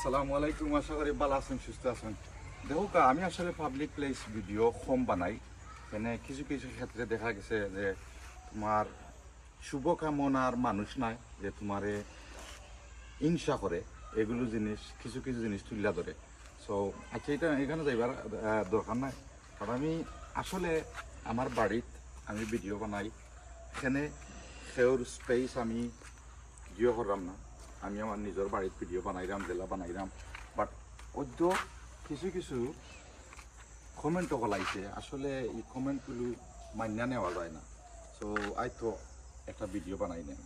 আসসালামু আলাইকুম, আশা করি ভালো আছেন, সুস্থ আছেন। দেখো আমি আসলে পাবলিক প্লেস ভিডিও কম বানাই। এনে কিছু কিছু ক্ষেত্রে দেখা গেছে যে তোমার শুভকামনার মানুষ নাই, যে তোমারে হিংসা করে এগুলো জিনিস, কিছু কিছু জিনিস তুলে ধরে। সো আচ্ছা, এটা এখানে যাইবার দরকার নাই, কারণ আমি আসলে আমার বাড়িত আমি ভিডিও বানাই। এখানে সেওর স্পেস আমি ভিডিও করলাম না, আমি আমার নিজের বাড়ির ভিডিও বানাইলাম, জেলা বানাইলাম। বাট অদ্য কিছু কিছু কমেন্টও বলাইছে, আসলে এই কমেন্টগুলো মান্য নেওয়া যায় না। সো আই তো একটা ভিডিও বানাই নেই।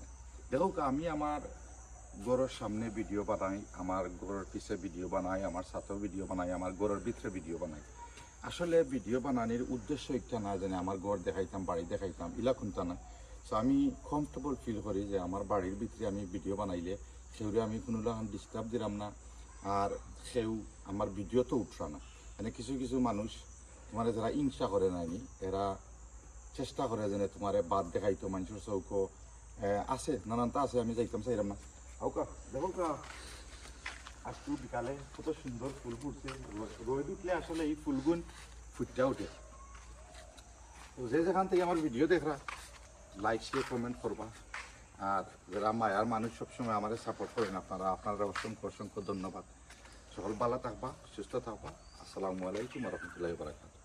দেখো আমি আমার ঘরের সামনে ভিডিও বানাই, আমার ঘরের পিছে ভিডিও বানাই, আমার সাথেও ভিডিও বানাই, আমার ঘরের ভিতরে ভিডিও বানাই। আসলে ভিডিও বানানোর উদ্দেশ্য একটা না জানি আমার ঘর দেখাইতাম, বাড়ি দেখাইতাম, ইলা কোনটা না। সো আমি কমফর্টেবল ফিল করি যে আমার বাড়ির ভিতরে আমি ভিডিও বানাইলে সেগুলো আমি কোনো রকম ডিস্টার্ব দিলাম না, আর সেও আমার ভিডিও তো উঠরা না। মানে কিছু কিছু মানুষ তোমার যারা হিংসা করে নাইনি, এরা চেষ্টা করে যেন তোমার বাদ দেখাইতো মানুষের চৌক আছে, নানানটা আছে, আমি যাইতাম চাইলাম না। হাউকা দেখো আজকে বিকালে কত সুন্দর ফুল ফুটছে, রোদ উঠলে আসলে এই ফুলগুন ফুটটা ওঠে। তো যে যেখান থেকে আমার ভিডিও দেখরা, লাইক শেয়ার কমেন্ট করবা। আর যারা মায়ার মানুষ সবসময় আমাদের সাপোর্ট করেন, আপনারা অসংখ্য অসংখ্য ধন্যবাদ। সকল ভালো থাকবা, সুস্থ থাকবা। আসসালামু আলাইকুম ওয়া রাহমাতুল্লাহি ওয়া বারাকাতুহু।